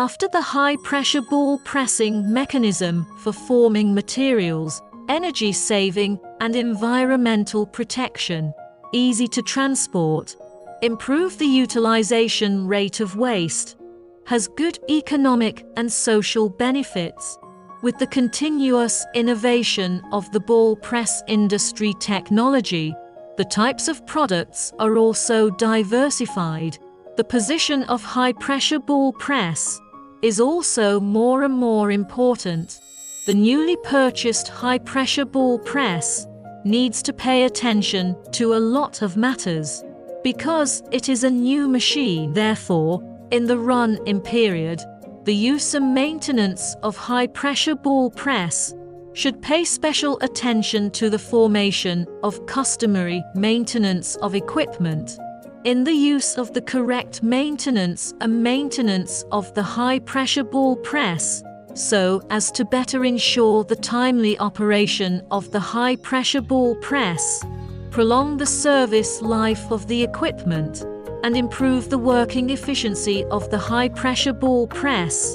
After the high-pressure ball pressing mechanism for forming materials, energy saving and environmental protection, easy to transport, improve the utilization rate of waste, has good economic and social benefits. With the continuous innovation of the ball press industry technology, the types of products are also diversified. The position of high-pressure ball press is also more and more important. The newly purchased high-pressure ball press needs to pay attention to a lot of matters. Because it is a new machine, therefore, in the run-in period, the use and maintenance of high-pressure ball press should pay special attention to the formation of customary maintenance of equipment. In the use of the correct maintenance and maintenance of the high-pressure ball press, so as to better ensure the timely operation of the high-pressure ball press, prolong the service life of the equipment, and improve the working efficiency of the high-pressure ball press.